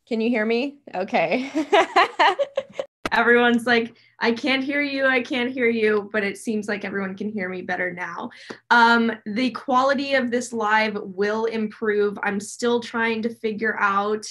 Can you hear me? Okay. Everyone's like, I can't hear you, but it seems like everyone can hear me better now. The quality of this live will improve. I'm still trying to figure out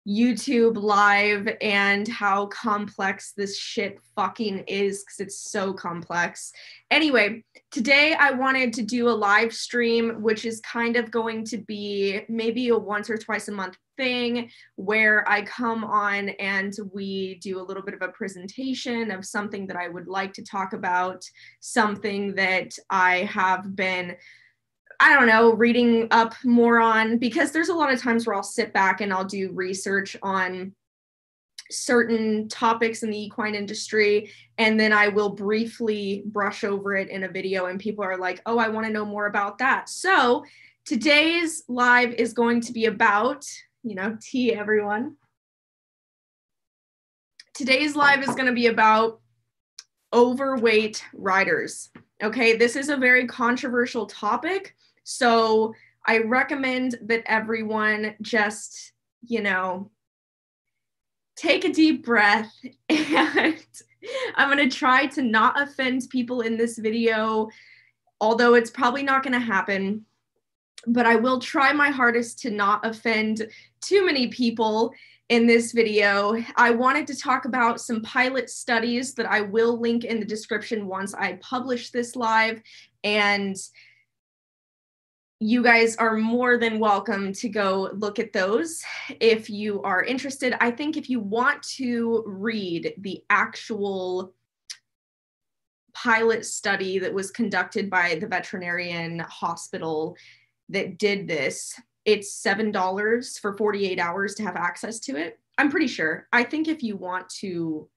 YouTube live and how complex this shit fucking is, because it's so complex. Anyway, today I wanted to do a live stream, which is kind of going to be maybe a once or twice a month thing where I come on and we do a little bit of a presentation of something that I would like to talk about, something that I have been, I don't know, reading up more on, because there's a lot of times where I'll sit back and I'll do research on certain topics in the equine industry, and then I will briefly brush over it in a video and people are like, oh, I want to know more about that. So today's live is going to be about, tea everyone. Today's live is going to be about overweight riders. Okay, this is a very controversial topic. So I recommend that everyone just, take a deep breath, and I'm going to try to not offend people in this video, although it's probably not going to happen, but I will try my hardest to not offend too many people in this video. I wanted to talk about some pilot studies that I will link in the description once I publish this live, and you guys are more than welcome to go look at those if you are interested. I think if you want to read the actual pilot study that was conducted by the veterinarian hospital that did this, it's $7 for 48 hours to have access to it. I'm pretty sure. I think if you want to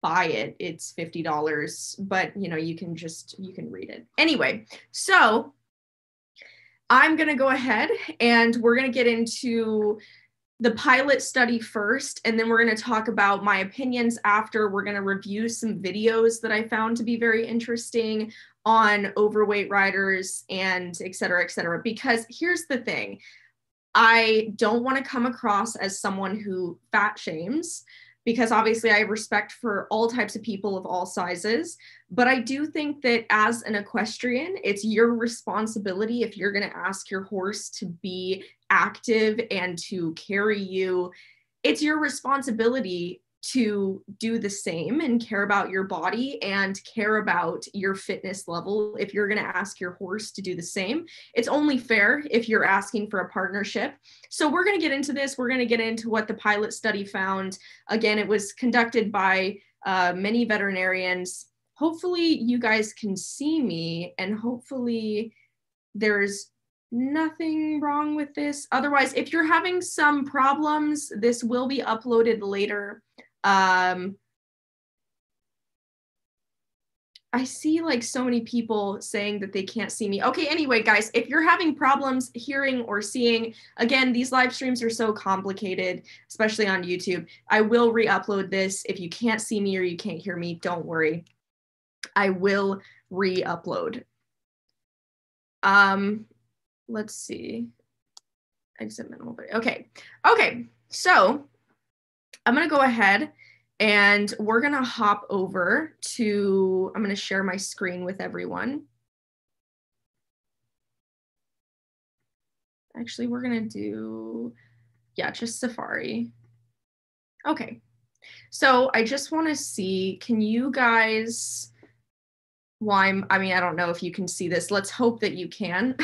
buy it, it's $50, but you can read it. Anyway, so I'm going to go ahead and we're going to get into the pilot study first, and then we're going to talk about my opinions after. We're going to review some videos that I found to be very interesting on overweight riders and et cetera, because here's the thing. I don't want to come across as someone who fat shames, because obviously I have respect for all types of people of all sizes, but I do think that as an equestrian, it's your responsibility, if you're going to ask your horse to be active and to carry you, it's your responsibility to do the same and care about your body and care about your fitness level. If you're going to ask your horse to do the same, it's only fair if you're asking for a partnership. So we're going to get into this. We're going to get into what the pilot study found. Again, it was conducted by many veterinarians. Hopefully you guys can see me, and hopefully there's nothing wrong with this. Otherwise, if you're having some problems, this will be uploaded later. I see like so many people saying that they can't see me. Okay, anyway, guys, if you're having problems hearing or seeing, again, these live streams are so complicated, especially on YouTube. I will re-upload this. If you can't see me or you can't hear me, don't worry. I will re-upload. Let's see. Exit minimal. Okay, so I'm going to go ahead and we're going to hop over to, I'm going to share my screen with everyone. Actually, we're going to do, just Safari. Okay. So I just want to see, can you guys, I don't know if you can see this. Let's hope that you can.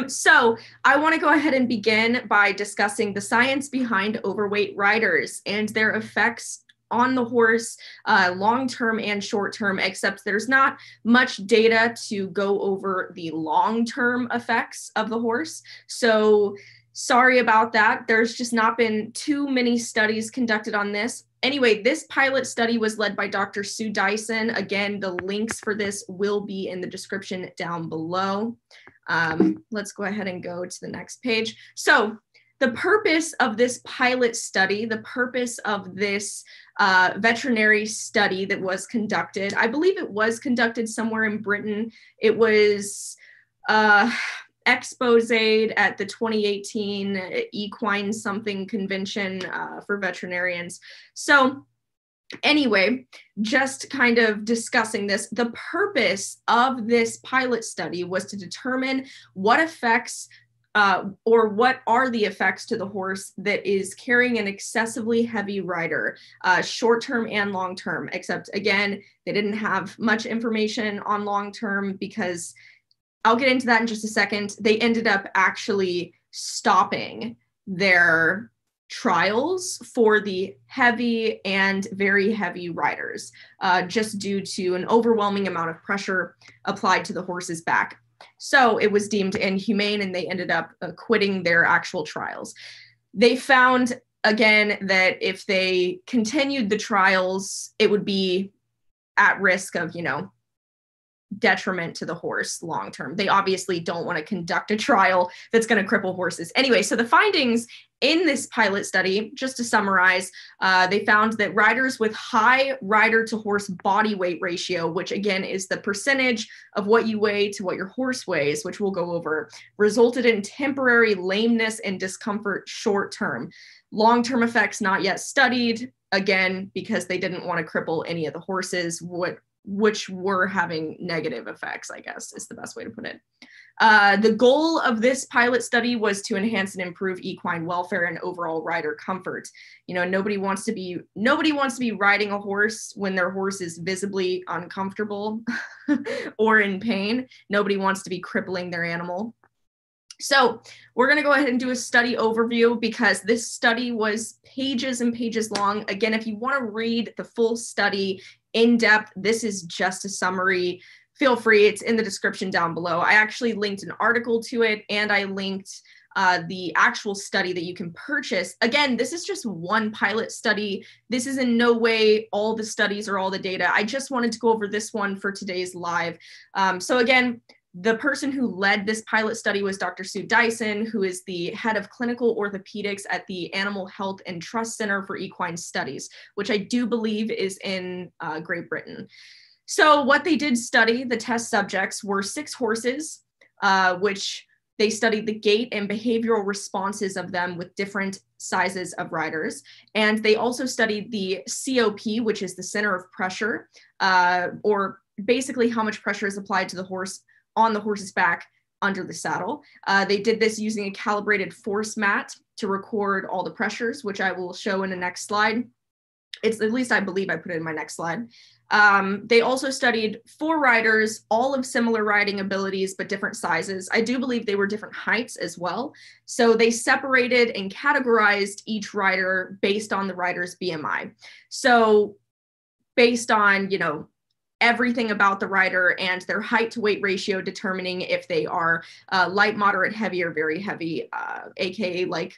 So I want to go ahead and begin by discussing the science behind overweight riders and their effects on the horse, long-term and short-term, except there's not much data to go over the long-term effects of the horse. So sorry about that. There's just not been too many studies conducted on this. Anyway, this pilot study was led by Dr. Sue Dyson. Again, the links for this will be in the description down below. Let's go ahead and go to the next page. So the purpose of this pilot study, the purpose of this veterinary study that was conducted, I believe it was conducted somewhere in Britain. It was exposed at the 2018 equine something convention for veterinarians. So anyway, just kind of discussing this, the purpose of this pilot study was to determine what effects or what are the effects to the horse that is carrying an excessively heavy rider, short-term and long-term, except again, they didn't have much information on long-term because I'll get into that in just a second. They ended up actually stopping their trials for the heavy and very heavy riders, just due to an overwhelming amount of pressure applied to the horse's back. So it was deemed inhumane and they ended up quitting their actual trials. They found, again, that if they continued the trials, it would be at risk of, you know, detriment to the horse long term. They obviously don't want to conduct a trial that's going to cripple horses. Anyway, so the findings in this pilot study, just to summarize, they found that riders with high rider to horse body weight ratio, which again is the percentage of what you weigh to what your horse weighs, which we'll go over, resulted in temporary lameness and discomfort short term. Long-term effects not yet studied, again, because they didn't want to cripple any of the horses, which were having negative effects, I guess is the best way to put it. The goal of this pilot study was to enhance and improve equine welfare and overall rider comfort. You know, nobody wants to be riding a horse when their horse is visibly uncomfortable or in pain. Nobody wants to be crippling their animal. So we're going to go ahead and do a study overview because this study was pages and pages long. Again, if you want to read the full study in depth, this is just a summary. Feel free, it's in the description down below. I actually linked an article to it and I linked the actual study that you can purchase. Again, this is just one pilot study. This is in no way all the studies or all the data. I just wanted to go over this one for today's live. So again, the person who led this pilot study was Dr. Sue Dyson, who is the head of clinical orthopedics at the Animal Health and Trust Center for Equine Studies, which I do believe is in Great Britain. So what they did study, the test subjects were 6 horses, which they studied the gait and behavioral responses of them with different sizes of riders. And they also studied the COP, which is the center of pressure, or basically how much pressure is applied to the horse on the horse's back under the saddle. They did this using a calibrated force mat to record all the pressures, which I will show in the next slide. It's, at least I believe I put it in my next slide. They also studied 4 riders, all of similar riding abilities, but different sizes. I do believe they were different heights as well. So they separated and categorized each rider based on the rider's BMI. So based on, you know, everything about the rider and their height to weight ratio, determining if they are light, moderate, heavy, or very heavy, AKA like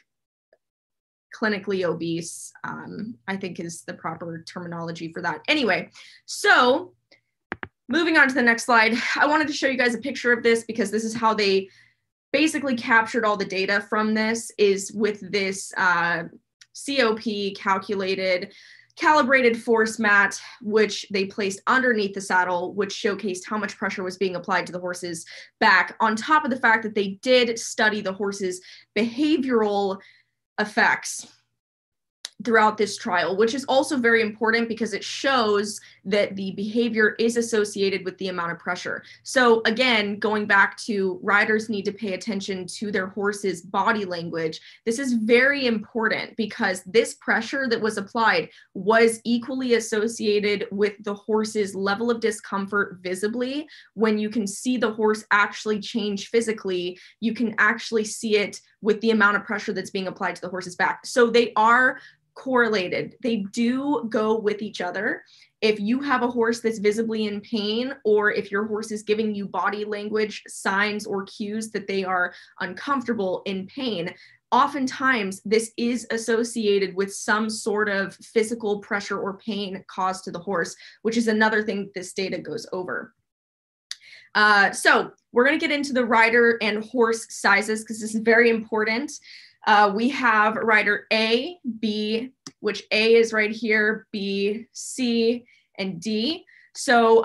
clinically obese, I think is the proper terminology for that. Anyway, so moving on to the next slide, I wanted to show you guys a picture of this because this is how they basically captured all the data from this, is with this COP calibrated force mat, which they placed underneath the saddle, which showcased how much pressure was being applied to the horse's back, on top of the fact that they did study the horse's behavioral effects throughout this trial, which is also very important because it shows that the behavior is associated with the amount of pressure. So again, going back to riders need to pay attention to their horse's body language. This is very important because this pressure that was applied was equally associated with the horse's level of discomfort visibly. When you can see the horse actually change physically, you can actually see it with the amount of pressure that's being applied to the horse's back. So they are correlated. They do go with each other. If you have a horse that's visibly in pain, or if your horse is giving you body language signs or cues that they are uncomfortable, in pain, oftentimes this is associated with some sort of physical pressure or pain caused to the horse, which is another thing this data goes over. So we're going to get into the rider and horse sizes because this is very important. We have rider A, B, which A is right here, B, C, and D. So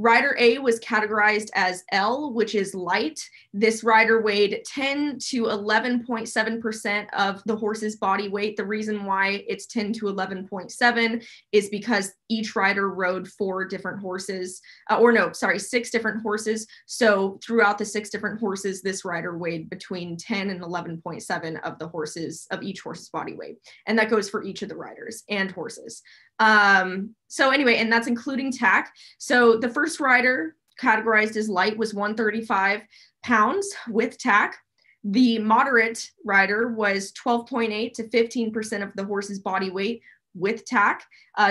Rider A was categorized as L, which is light. This rider weighed 10 to 11.7% of the horse's body weight. The reason why it's 10 to 11.7 is because each rider rode 4 different horses, 6 different horses. So throughout the 6 different horses, this rider weighed between 10 and 11.7 of the horses, of each horse's body weight. And that goes for each of the riders and horses. So anyway, and that's including tack. So the first rider categorized as light was 135 pounds with tack. The moderate rider was 12.8 to 15% of the horse's body weight with tack,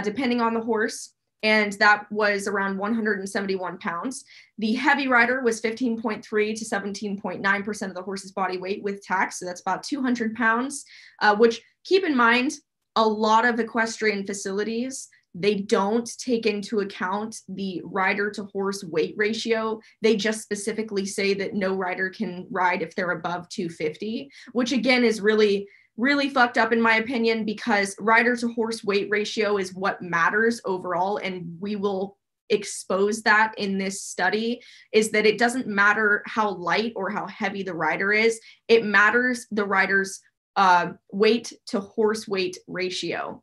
depending on the horse. And that was around 171 pounds. The heavy rider was 15.3 to 17.9% of the horse's body weight with tack. So that's about 200 pounds, which, keep in mind, a lot of equestrian facilities, they don't take into account the rider to horse weight ratio. They just specifically say that no rider can ride if they're above 250, which again is really, really fucked up in my opinion, because rider to horse weight ratio is what matters overall. And we will expose that in this study, is that it doesn't matter how light or how heavy the rider is. It matters the rider's weight to horse weight ratio.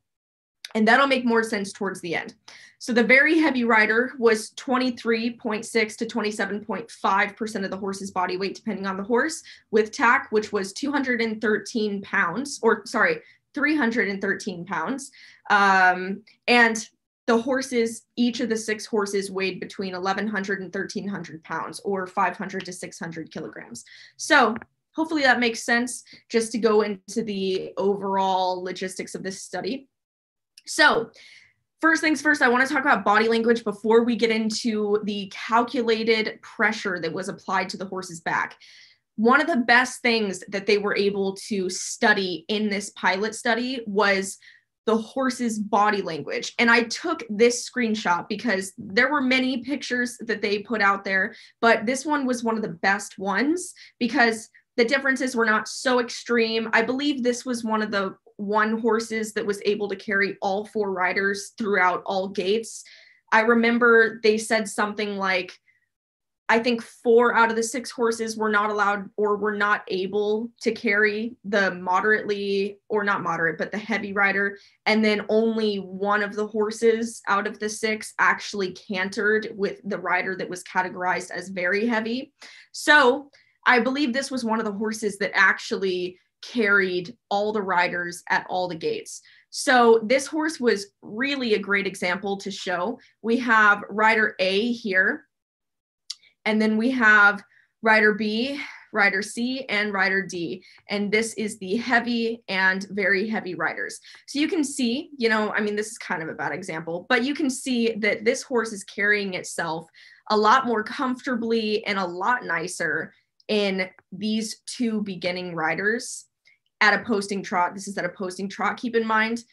And that'll make more sense towards the end. So the very heavy rider was 23.6 to 27.5% of the horse's body weight, depending on the horse, with tack, which was 313 pounds. And the horses, each of the 6 horses weighed between 1,100 and 1,300 pounds, or 500 to 600 kilograms. So hopefully that makes sense, just to go into the overall logistics of this study. So first things first, I want to talk about body language before we get into the calculated pressure that was applied to the horse's back. One of the best things that they were able to study in this pilot study was the horse's body language. And I took this screenshot because there were many pictures that they put out there, but this one was one of the best ones because the differences were not so extreme. I believe this was one of the horses that was able to carry all 4 riders throughout all gates. I remember they said something like, I think 4 out of the 6 horses were not allowed or were not able to carry the the heavy rider. And then only one of the horses out of the 6 actually cantered with the rider that was categorized as very heavy. So I believe this was one of the horses that actually carried all the riders at all the gates. So this horse was really a great example to show. We have rider A here, and then we have rider B, rider C, and rider D. And this is the heavy and very heavy riders. So you can see, this is kind of a bad example, but you can see that this horse is carrying itself a lot more comfortably and a lot nicer in these 2 beginning riders at a posting trot. This is at a posting trot, keep in mind.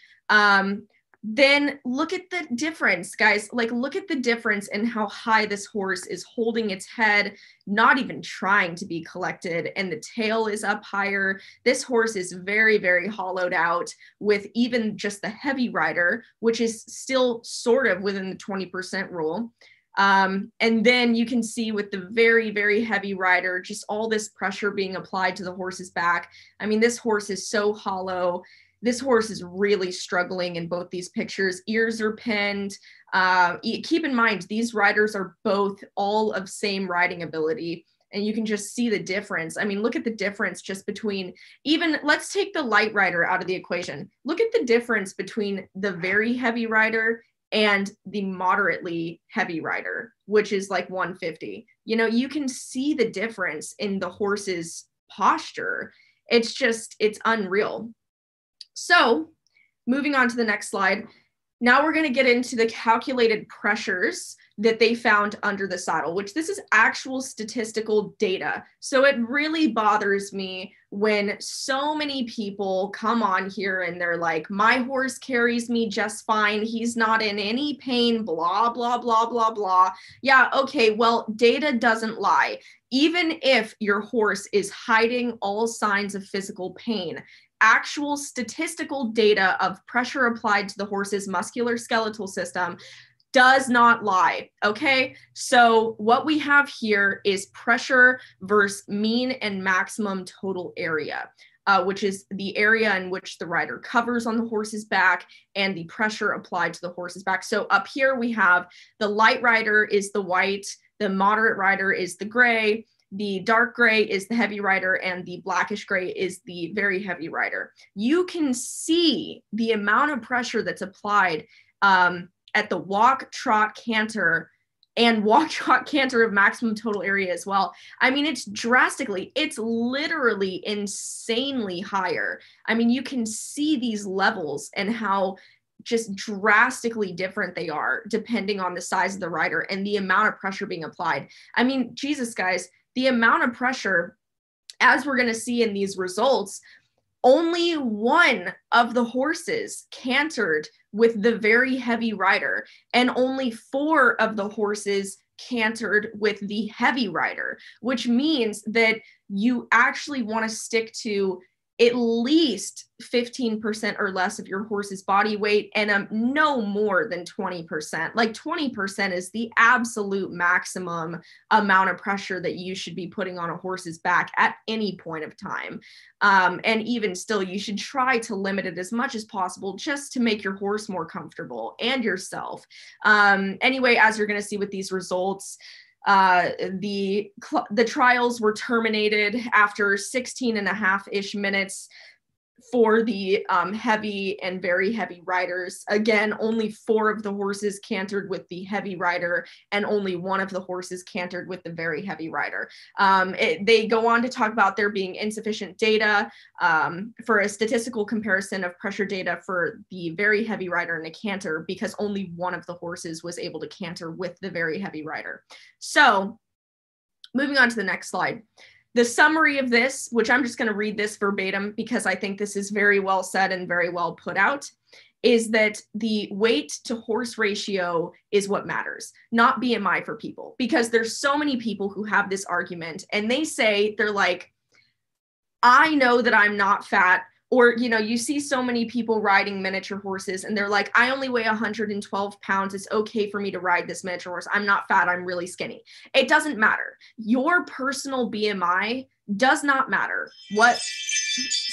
Then look at the difference, guys. Look at the difference in how high this horse is holding its head, not even trying to be collected, and the tail is up higher. This horse is very, very hollowed out, with even just the heavy rider, which is still sort of within the 20% rule. And then you can see with the very, very heavy rider, just all this pressure being applied to the horse's back. I mean, this horse is so hollow. This horse is really struggling in both these pictures. Ears are pinned. Keep in mind, these riders are both all of same riding ability. And you can just see the difference. I mean, look at the difference just between let's take the light rider out of the equation. Look at the difference between the very heavy rider and the moderately heavy rider, which is like 150. You can see the difference in the horse's posture. It's unreal. So moving on to the next slide. Now we're going to get into the calculated pressures that they found under the saddle, which this is actual statistical data. So it really bothers me when so many people come on here and they're like, my horse carries me just fine. He's not in any pain, blah, blah, blah, blah, blah. Yeah, okay, well, data doesn't lie. Even if your horse is hiding all signs of physical pain, actual statistical data of pressure applied to the horse's musculoskeletal system does not lie, okay? So what we have here is pressure versus mean and maximum total area, which is the area in which the rider covers on the horse's back and the pressure applied to the horse's back. So up here we have the light rider is the white, the moderate rider is the gray, the dark gray is the heavy rider, and the blackish gray is the very heavy rider. You can see the amount of pressure that's applied at the walk, trot, canter, and walk, trot, canter of maximum total area as well. I mean, it's literally insanely higher. I mean, you can see these levels and how just drastically different they are depending on the size of the rider and the amount of pressure being applied. I mean, Jesus, guys, the amount of pressure, as we're going to see in these results, only one of the horses cantered with the very heavy rider, and only 4 of the horses cantered with the heavy rider, which means that you actually want to stick to at least 15% or less of your horse's body weight, and no more than 20%. Like 20% is the absolute maximum amount of pressure that you should be putting on a horse's back at any point of time. And even still, you should try to limit it as much as possible just to make your horse more comfortable and yourself. Anyway, as you're going to see with these results, the trials were terminated after 16 and a half-ish minutes for the heavy and very heavy riders. Again, only 4 of the horses cantered with the heavy rider, and only 1 of the horses cantered with the very heavy rider. They go on to talk about there being insufficient data for a statistical comparison of pressure data for the very heavy rider and a canter, because only 1 of the horses was able to canter with the very heavy rider. So moving on to the next slide. The summary of this, which I'm just going to read this verbatim because I think this is very well said and very well put out, is that the weight to horse ratio is what matters, not BMI for people, because there's so many people who have this argument and they say, they're like, I know that I'm not fat. Or, you know, you see so many people riding miniature horses and they're like, I only weigh 112 pounds. It's okay for me to ride this miniature horse. I'm not fat. I'm really skinny. It doesn't matter. Your personal BMI does not matter.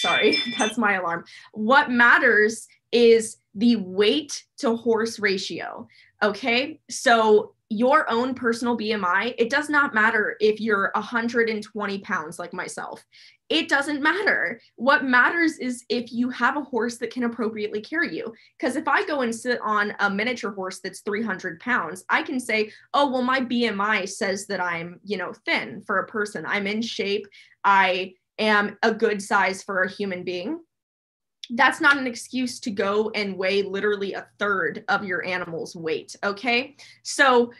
Sorry, that's my alarm. What matters is the weight to horse ratio. Okay. So your own personal BMI, it does not matter if you're 120 pounds like myself. It doesn't matter. What matters is if you have a horse that can appropriately carry you. Because if I go and sit on a miniature horse that's 300 pounds, I can say, oh, well, my BMI says that I'm, you know, thin for a person. I'm in shape. I am a good size for a human being. That's not an excuse to go and weigh literally a third of your animal's weight. Okay. So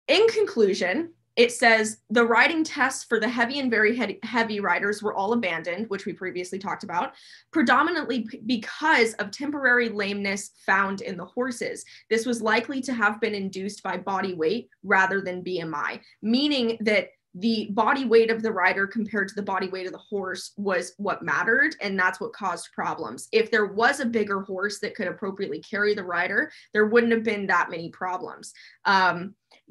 in conclusion, it says the riding tests for the heavy and very heavy riders were all abandoned, which we previously talked about, predominantly because of temporary lameness found in the horses. This was likely to have been induced by body weight rather than BMI, meaning that the body weight of the rider compared to the body weight of the horse was what mattered, and that's what caused problems. If there was a bigger horse that could appropriately carry the rider, there wouldn't have been that many problems.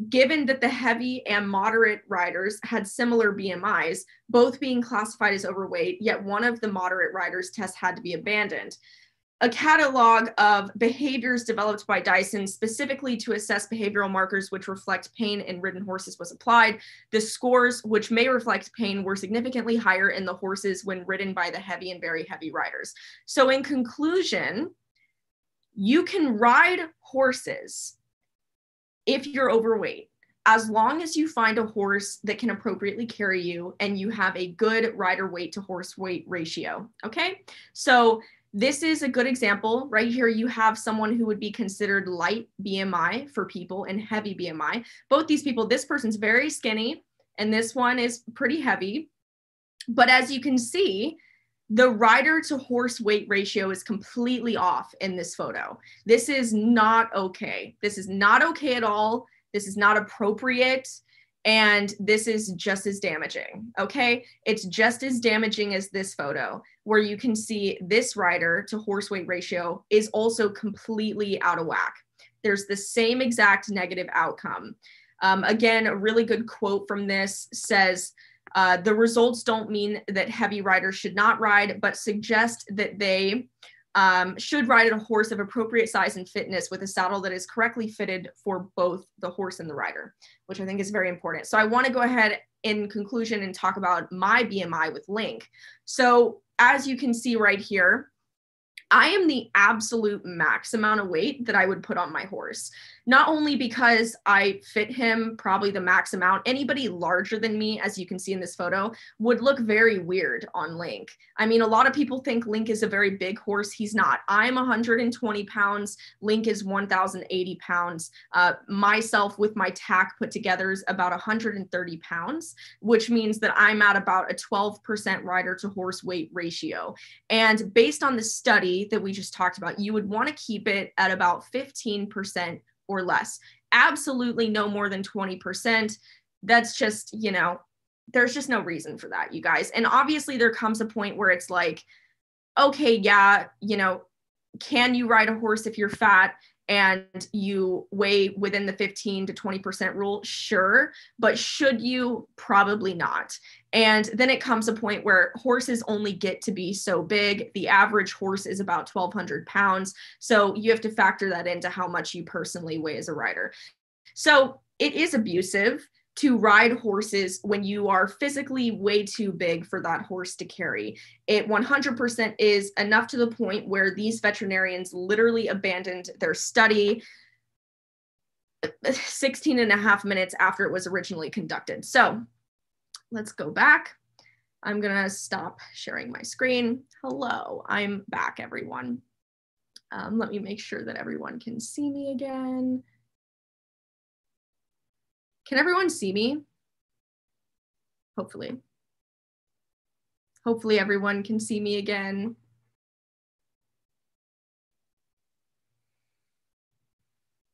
Given that the heavy and moderate riders had similar BMIs, both being classified as overweight, yet one of the moderate riders' tests had to be abandoned. A catalog of behaviors developed by Dyson specifically to assess behavioral markers which reflect pain in ridden horses was applied. The scores which may reflect pain were significantly higher in the horses when ridden by the heavy and very heavy riders. So in conclusion, you can ride horses if you're overweight, as long as you find a horse that can appropriately carry you and you have a good rider weight to horse weight ratio. Okay, so this is a good example. Right here, you have someone who would be considered light BMI for people and heavy BMI. Both these people, this person's very skinny and this one is pretty heavy. But as you can see, the rider to horse weight ratio is completely off in this photo. This is not okay. This is not okay at all. This is not appropriate. And this is just as damaging, okay? It's just as damaging as this photo, where you can see this rider to horse weight ratio is also completely out of whack. there's the same exact negative outcome. Again, a really good quote from this says, the results don't mean that heavy riders should not ride, but suggest that they should ride a horse of appropriate size and fitness with a saddle that is correctly fitted for both the horse and the rider, which I think is very important. So I want to go ahead in conclusion and talk about my BMI with Link. So as you can see right here, I am the absolute max amount of weight that I would put on my horse. Not only because I fit him probably the max amount, anybody larger than me, as you can see in this photo, would look very weird on Link. I mean, a lot of people think Link is a very big horse. He's not. I'm 120 pounds. Link is 1,080 pounds. Myself with my tack put together is about 130 pounds, which means that I'm at about a 12% rider to horse weight ratio. And based on the study that we just talked about, you would want to keep it at about 15% or less. Absolutely no more than 20%. That's just, you know, there's just no reason for that, you guys. And obviously there comes a point where it's like, okay, yeah, you know, can you ride a horse if you're fat and you weigh within the 15 to 20% rule? Sure. But should you? Probably not. And then it comes a point where horses only get to be so big. The average horse is about 1,200 pounds. So you have to factor that into how much you personally weigh as a rider. So it is abusive to ride horses when you are physically way too big for that horse to carry. It 100% is, enough to the point where these veterinarians literally abandoned their study 16 and a half minutes after it was originally conducted. So let's go back. I'm gonna stop sharing my screen. Hello, I'm back, everyone. Let me make sure that everyone can see me again. Can everyone see me? Hopefully. Hopefully everyone can see me again.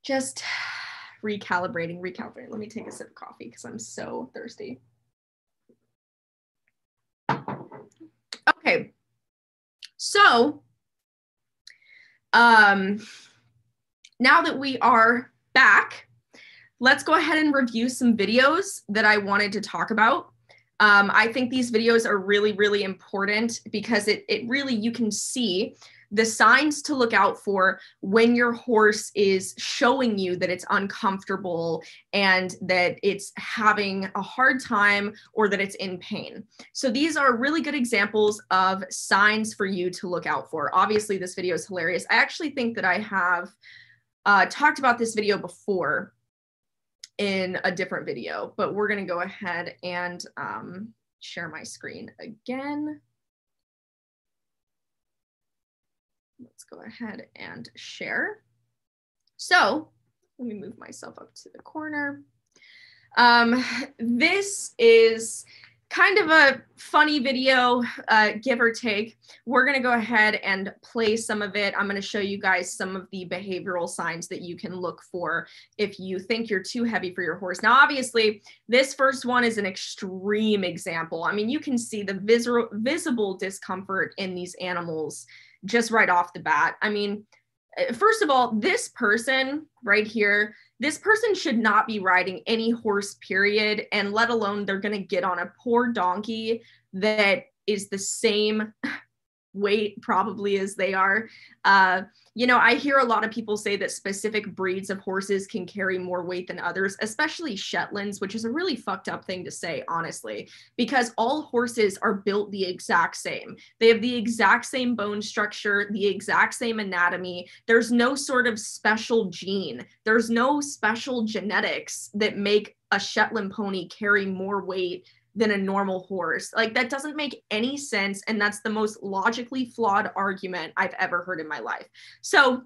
Just recalibrating. Let me take a sip of coffee because I'm so thirsty. Okay, so now that we are back, let's go ahead and review some videos that I wanted to talk about. I think these videos are really, really important because it really, you can see the signs to look out for when your horse is showing you that it's uncomfortable and that it's having a hard time or that it's in pain. So these are really good examples of signs for you to look out for. Obviously, this video is hilarious. I actually think that I have talked about this video before in a different video, but we're going to go ahead and share my screen again. Let's go ahead and share. So let me move myself up to the corner. This is kind of a funny video, give or take. We're going to go ahead and play some of it. I'm going to show you guys some of the behavioral signs that you can look for if you think you're too heavy for your horse. Now, obviously, this first one is an extreme example. I mean, you can see the visible discomfort in these animals just right off the bat. I mean, first of all, this person right here, this person should not be riding any horse, period, and let alone they're going to get on a poor donkey that is the same weight probably as they are. You know, I hear a lot of people say that specific breeds of horses can carry more weight than others, especially Shetlands, which is a really fucked up thing to say, honestly, because all horses are built the exact same. They have the exact same bone structure, the exact same anatomy. There's no sort of special gene. There's no special genetics that make a Shetland pony carry more weight than a normal horse. Like, that doesn't make any sense. And that's the most logically flawed argument I've ever heard in my life. So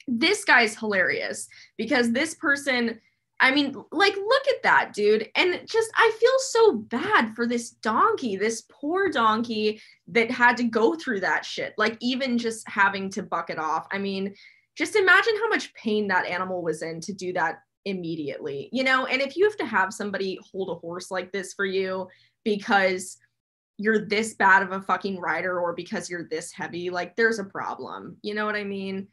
this guy's hilarious because this person, I mean, like, look at that, dude. And just, I feel so bad for this donkey, this poor donkey that had to go through that shit. Like, even just having to buck it off. I mean, just imagine how much pain that animal was in to do that immediately, you know? And if you have to have somebody hold a horse like this for you because you're this bad of a fucking rider or because you're this heavy, like, there's a problem. You know what I mean?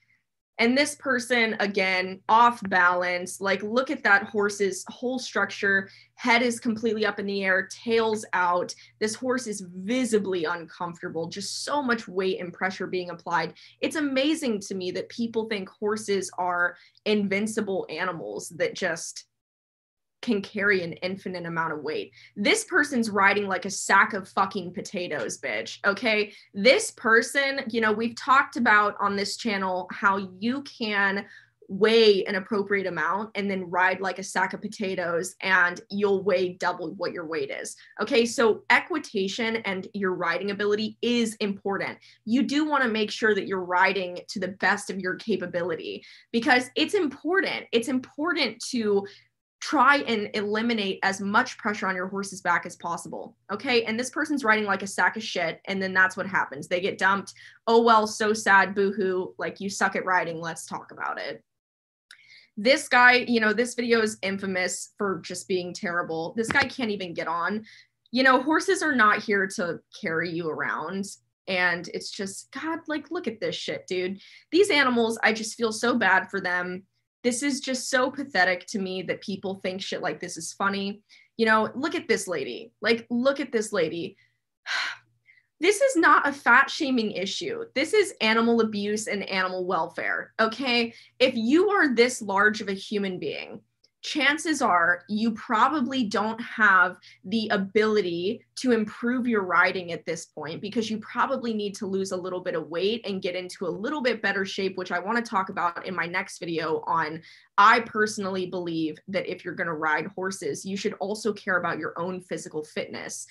And this person, again, off balance, like look at that horse's whole structure. Head is completely up in the air, tail's out. This horse is visibly uncomfortable, just so much weight and pressure being applied. It's amazing to me that people think horses are invincible animals that just can carry an infinite amount of weight. This person's riding like a sack of fucking potatoes, bitch. Okay. This person, you know, we've talked about on this channel how you can weigh an appropriate amount and then ride like a sack of potatoes and you'll weigh double what your weight is. Okay. So equitation and your riding ability is important. You do want to make sure that you're riding to the best of your capability because it's important. It's important to try and eliminate as much pressure on your horse's back as possible. Okay. And this person's riding like a sack of shit. And then that's what happens. They get dumped. Oh, well, so sad. Boo-hoo. Like you suck at riding. Let's talk about it. This guy, you know, this video is infamous for just being terrible. This guy can't even get on. You know, horses are not here to carry you around. And it's just, God, like, look at this shit, dude. These animals, I just feel so bad for them. This is just so pathetic to me that people think shit like this is funny. You know, look at this lady. Like, look at this lady. This is not a fat shaming issue. This is animal abuse and animal welfare. Okay. If you are this large of a human being, chances are you probably don't have the ability to improve your riding at this point because you probably need to lose a little bit of weight and get into a little bit better shape, which I want to talk about in my next video on. I personally believe that if you're going to ride horses, you should also care about your own physical fitness.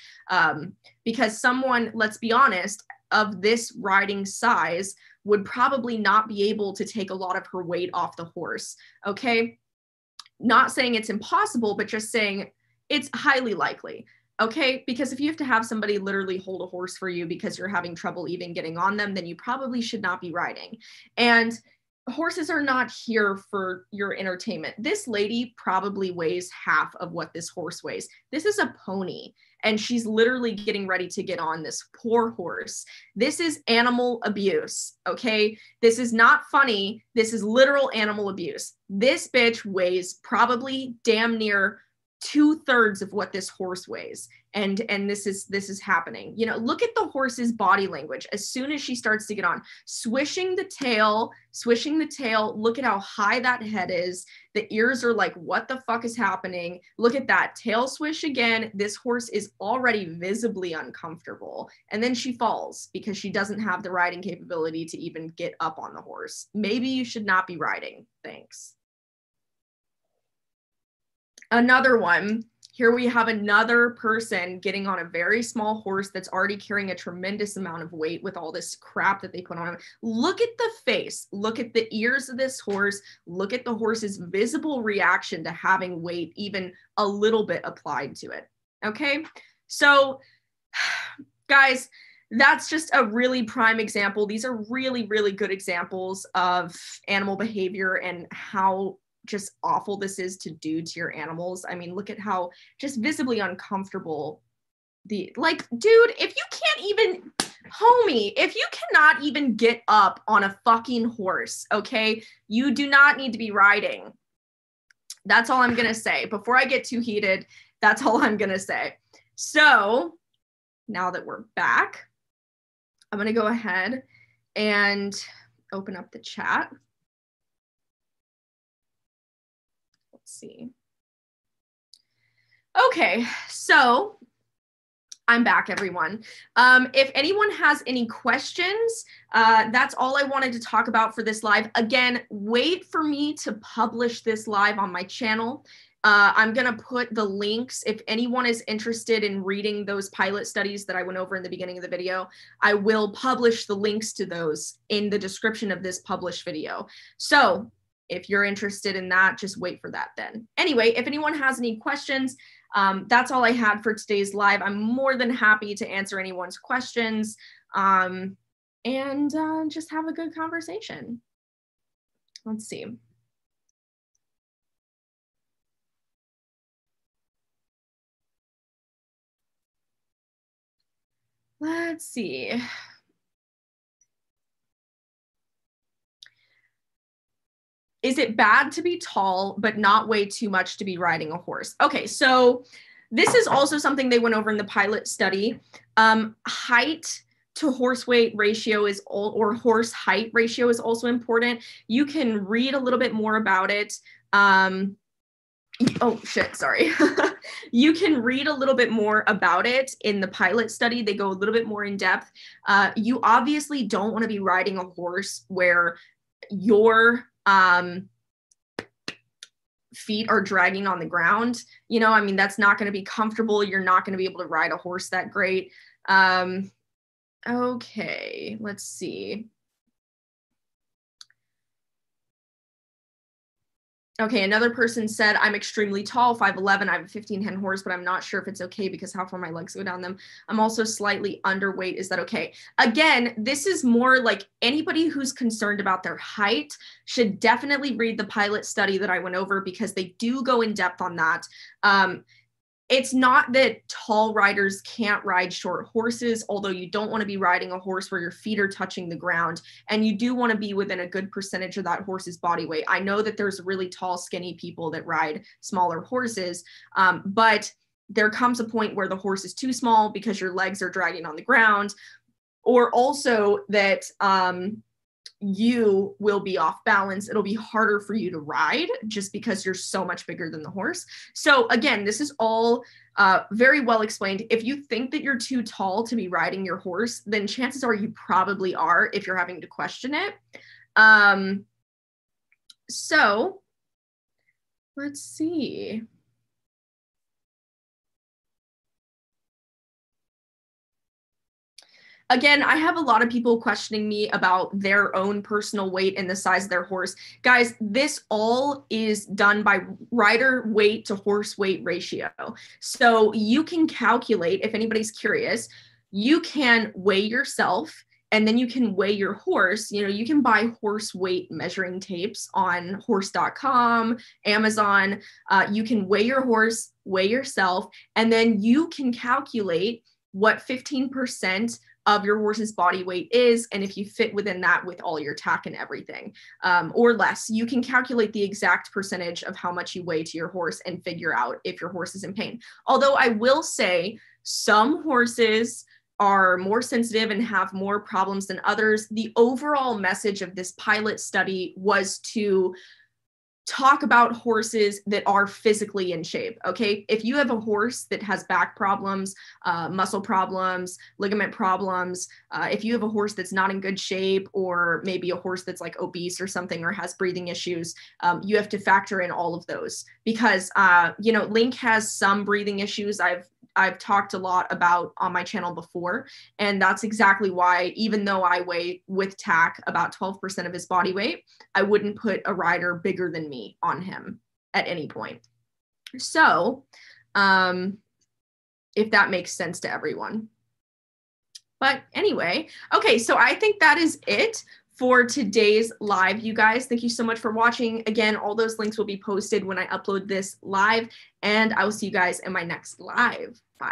Because someone, let's be honest, of this riding size would probably not be able to take a lot of her weight off the horse. Okay. Not saying it's impossible, but just saying it's highly likely. Okay. Because if you have to have somebody literally hold a horse for you because you're having trouble even getting on them, then you probably should not be riding. And horses are not here for your entertainment. This lady probably weighs half of what this horse weighs. This is a pony, and she's literally getting ready to get on this poor horse. This is animal abuse, okay? This is not funny. This is literal animal abuse. This bitch weighs probably damn near 2/3 of what this horse weighs. And this is happening. You know, look at the horse's body language. As soon as she starts to get on, swishing the tail, look at how high that head is. The ears are like, what the fuck is happening? Look at that tail swish again. This horse is already visibly uncomfortable. And then she falls because she doesn't have the riding capability to even get up on the horse. Maybe you should not be riding. Thanks. Another one, here we have another person getting on a very small horse that's already carrying a tremendous amount of weight with all this crap that they put on him. Look at the face, look at the ears of this horse, look at the horse's visible reaction to having weight even a little bit applied to it. Okay, so guys, that's just a really prime example. These are really, really good examples of animal behavior and how just awful this is to do to your animals. I mean, look at how just visibly uncomfortable like, dude, if you can't even, homie, if you cannot even get up on a fucking horse, okay, you do not need to be riding. That's all I'm gonna say. Before I get too heated, that's all I'm gonna say. So now that we're back, I'm gonna go ahead and open up the chat. Let's see. Okay, so I'm back, everyone. If anyone has any questions, that's all I wanted to talk about for this live. Again, wait for me to publish this live on my channel. I'm going to put the links. If anyone is interested in reading those pilot studies that I went over in the beginning of the video, I will publish the links to those in the description of this published video. So if you're interested in that, just wait for that then. Anyway, if anyone has any questions, that's all I had for today's live. I'm more than happy to answer anyone's questions and just have a good conversation. Let's see. Let's see. Is it bad to be tall, but not weigh too much to be riding a horse? Okay, so this is also something they went over in the pilot study. Height to horse weight ratio is or horse height ratio is also important. You can read a little bit more about it. Oh shit, sorry. You can read a little bit more about it in the pilot study. They go a little bit more in depth. You obviously don't want to be riding a horse where your feet are dragging on the ground. You know, I mean, that's not going to be comfortable. You're not going to be able to ride a horse that great. Okay, let's see. Okay, another person said, I'm extremely tall, 5'11". I have a 15-hen horse, but I'm not sure if it's okay because how far my legs go down them. I'm also slightly underweight. Is that okay? Again, this is more like anybody who's concerned about their height should definitely read the pilot study that I went over because they do go in depth on that. It's not that tall riders can't ride short horses, although you don't want to be riding a horse where your feet are touching the ground, and you do want to be within a good percentage of that horse's body weight. I know that there's really tall, skinny people that ride smaller horses, but there comes a point where the horse is too small because your legs are dragging on the ground, or also that you will be off balance. It'll be harder for you to ride just because you're so much bigger than the horse. So again, this is all very well explained. If you think that you're too tall to be riding your horse, then chances are you probably are if you're having to question it. So let's see. Again, I have a lot of people questioning me about their own personal weight and the size of their horse. Guys, this all is done by rider weight to horse weight ratio. So you can calculate, if anybody's curious, you can weigh yourself and then you can weigh your horse. You know, you can buy horse weight measuring tapes on horse.com, Amazon. You can weigh your horse, weigh yourself, and then you can calculate what 15% of your horse's body weight is, and if you fit within that with all your tack and everything, or less. You can calculate the exact percentage of how much you weigh to your horse and figure out if your horse is in pain. Although I will say some horses are more sensitive and have more problems than others. The overall message of this pilot study was to talk about horses that are physically in shape. Okay, if you have a horse that has back problems, muscle problems, ligament problems, if you have a horse that's not in good shape, or maybe a horse that's like obese or something, or has breathing issues, you have to factor in all of those because you know, Link has some breathing issues. I've talked a lot about on my channel before, and that's exactly why, even though I weigh with tack about 12% of his body weight, I wouldn't put a rider bigger than me on him at any point. So, if that makes sense to everyone. But anyway, okay, so I think that is it for today's live, you guys. Thank you so much for watching. Again, all those links will be posted when I upload this live, and I will see you guys in my next live. Bye.